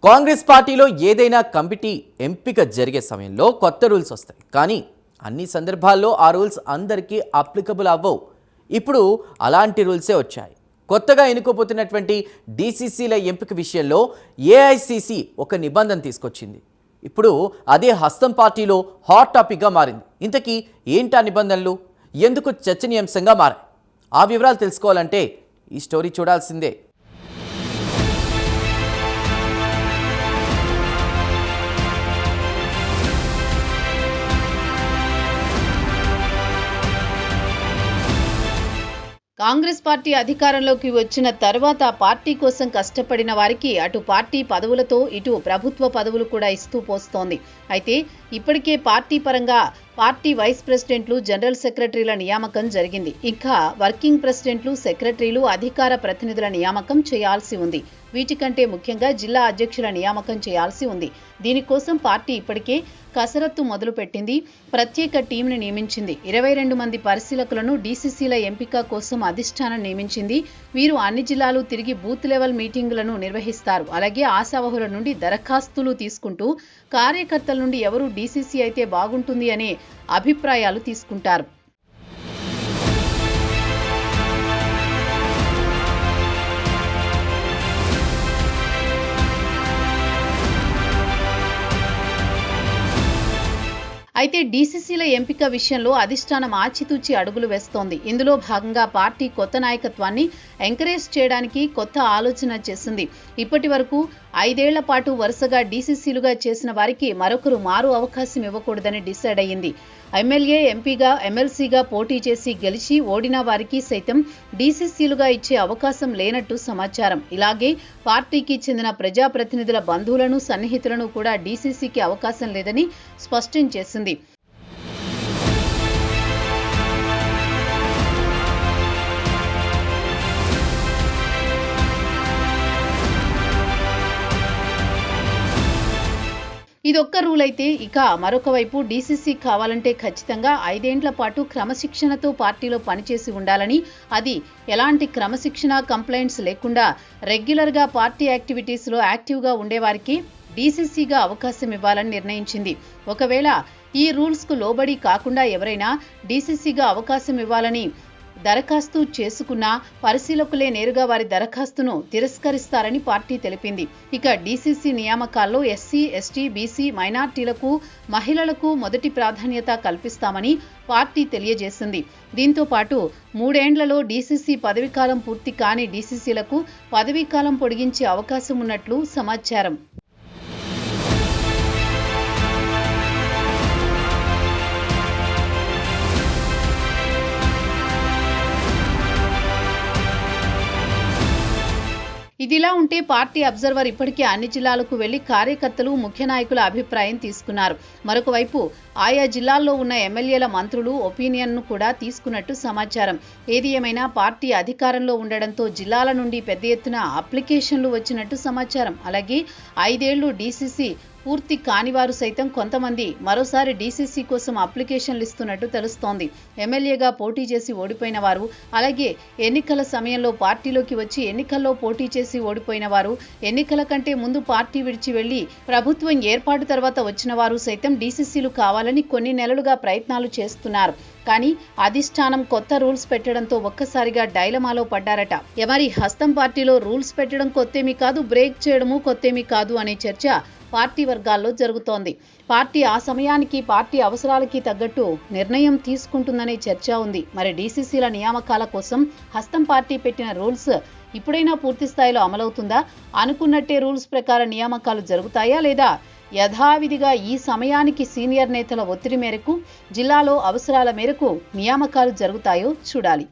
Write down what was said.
కాంగ్రెస్ పార్టీలో ఏదైనా కమిటీ ఎంపిక జరిగే సమయంలో కొత్త రూల్స్ వస్తాయి. కానీ అన్ని సందర్భాల్లో ఆ రూల్స్ అందరికీ అప్లికబుల్ అవ్వవు. ఇప్పుడు అలాంటి రూల్సే వచ్చాయి. కొత్తగా ఎన్నుకోబోతున్నటువంటి డీసీసీల ఎంపిక విషయంలో ఏఐసీసీ ఒక నిబంధన తీసుకొచ్చింది. ఇప్పుడు అదే హస్తం పార్టీలో హాట్ టాపిక్గా మారింది. ఇంతకీ ఏంటా నిబంధనలు, ఎందుకు చర్చనీయాంశంగా మారాయి? ఆ వివరాలు తెలుసుకోవాలంటే ఈ స్టోరీ చూడాల్సిందే. కాంగ్రెస్ పార్టీ అధికారంలోకి వచ్చిన తర్వాత పార్టీ కోసం కష్టపడిన వారికి అటు పార్టీ పదవులతో ఇటు ప్రభుత్వ పదవులు కూడా ఇస్తూ పోస్తోంది. అయితే ఇప్పటికే పార్టీ పరంగా పార్టీ వైస్ ప్రెసిడెంట్లు, జనరల్ సెక్రటరీల నియామకం జరిగింది. ఇంకా వర్కింగ్ ప్రెసిడెంట్లు, సెక్రటరీలు, అధికార ప్రతినిధుల నియామకం చేయాల్సి ఉంది. వీటికంటే ముఖ్యంగా జిల్లా అధ్యక్షుల నియామకం చేయాల్సి ఉంది. దీనికోసం పార్టీ ఇప్పటికే కసరత్తు మొదలుపెట్టింది. ప్రత్యేక టీంని నియమించింది. 22 మంది పరిశీలకులను డీసీసీల ఎంపిక కోసం అధిష్టానం నియమించింది. వీరు అన్ని జిల్లాలు తిరిగి బూత్ లెవెల్ మీటింగులను నిర్వహిస్తారు. అలాగే ఆశావహుల నుండి దరఖాస్తులు తీసుకుంటూ కార్యకర్తల నుండి ఎవరు డీసీసీ అయితే బాగుంటుంది అనే అభిప్రాయాలు తీసుకుంటారు. అయితే డీసీసీల ఎంపిక విషయంలో అధిష్టానం ఆచితూచి అడుగులు వేస్తోంది. ఇందులో భాగంగా పార్టీ కొత్త నాయకత్వాన్ని ఎంకరేజ్ చేయడానికి కొత్త ఆలోచన చేసింది. ఇప్పటి వరకు 5 ఏళ్ల పాటు వరుసగా డీసీసీలుగా చేసిన వారికి మరొకరు మారు అవకాశం ఇవ్వకూడదని డిసైడ్ అయ్యింది. ఎమ్మెల్యే, ఎంపీగా, ఎమ్మెల్సీగా పోటీ చేసి గెలిచి ఓడిన వారికి సైతం డీసీసీలుగా ఇచ్చే అవకాశం లేనట్టు సమాచారం. ఇలాగే పార్టీకి చెందిన ప్రజాప్రతినిధుల బంధువులను, సన్నిహితులను కూడా డీసీసీకి అవకాశం లేదని స్పష్టం చేసింది. ఇదొక్క రూల్ అయితే, ఇక మరొక వైపు డీసీసీ కావాలంటే ఖచ్చితంగా 5 ఏండ్ల పాటు క్రమశిక్షణతో పార్టీలో పనిచేసి ఉండాలని, అది ఎలాంటి క్రమశిక్షణ, కంప్లైంట్స్ లేకుండా రెగ్యులర్గా పార్టీ యాక్టివిటీస్లో యాక్టివ్గా ఉండేవారికి డీసీసీగా అవకాశం ఇవ్వాలని నిర్ణయించింది. ఒకవేళ ఈ రూల్స్కు లోబడి కాకుండా ఎవరైనా డీసీసీగా అవకాశం ఇవ్వాలని దరఖాస్తు చేసుకున్న పరిశీలకులే నేరుగా వారి దరఖాస్తును తిరస్కరిస్తారని పార్టీ తెలిపింది. ఇక డీసీసీ నియామకాల్లో ఎస్సీ, ఎస్టీ, బీసీ, మైనార్టీలకు, మహిళలకు మొదటి ప్రాధాన్యత కల్పిస్తామని పార్టీ తెలియజేసింది. దీంతో పాటు 3 ఏండ్లలో డీసీసీ పదవీకాలం పూర్తి కాని డీసీసీలకు పదవీకాలం పొడిగించే అవకాశం ఉన్నట్లు సమాచారం. ఇదిలా ఉంటే పార్టీ అబ్జర్వర్ ఇప్పటికే అన్ని జిల్లాలకు వెళ్లి కార్యకర్తలు, ముఖ్య నాయకుల అభిప్రాయం తీసుకున్నారు. మరొక వైపు ఆయా జిల్లాల్లో ఉన్న ఎమ్మెల్యేల, మంత్రులు ఒపీనియన్ను కూడా తీసుకున్నట్టు సమాచారం. ఏది ఏమైనా పార్టీ అధికారంలో ఉండడంతో జిల్లాల నుండి పెద్ద ఎత్తున అప్లికేషన్లు వచ్చినట్టు సమాచారం. అలాగే 5 ఏళ్లు డీసీసీ పూర్తి కానివారు సైతం కొంతమంది మరోసారి డీసీసీ కోసం అప్లికేషన్లు ఇస్తున్నట్టు తెలుస్తోంది. ఎమ్మెల్యేగా పోటీ చేసి ఓడిపోయిన వారు, అలాగే ఎన్నికల సమయంలో పార్టీలోకి వచ్చి ఎన్నికల్లో పోటీ చేసి ఓడిపోయిన వారు, ఎన్నికల కంటే ముందు పార్టీ విడిచి వెళ్లి ప్రభుత్వం ఏర్పాటు తర్వాత వచ్చిన వారు సైతం డీసీసీలు కావాలని కొన్ని నెలలుగా ప్రయత్నాలు చేస్తున్నారు. కానీ అధిష్టానం కొత్త రూల్స్ పెట్టడంతో ఒక్కసారిగా డైలమాలో పడ్డారట. మరి హస్తం పార్టీలో రూల్స్ పెట్టడం కొత్తేమీ కాదు, బ్రేక్ చేయడము కొత్తేమీ కాదు అనే చర్చ పార్టీ వర్గాల్లో జరుగుతోంది. పార్టీ ఆ సమయానికి పార్టీ అవసరాలకి తగ్గట్టు నిర్ణయం తీసుకుంటుందనే చర్చ ఉంది. మరి డీసీసీల నియామకాల కోసం హస్తం పార్టీ పెట్టిన రూల్స్ ఇప్పుడైనా పూర్తి స్థాయిలో అమలవుతుందా? అనుకున్నట్టే రూల్స్ ప్రకారం నియామకాలు జరుగుతాయా, లేదా యథావిధిగా ఈ సమయానికి సీనియర్ నేతల ఒత్తిడి మేరకు జిల్లాలో అవసరాల మేరకు నియామకాలు జరుగుతాయో చూడాలి.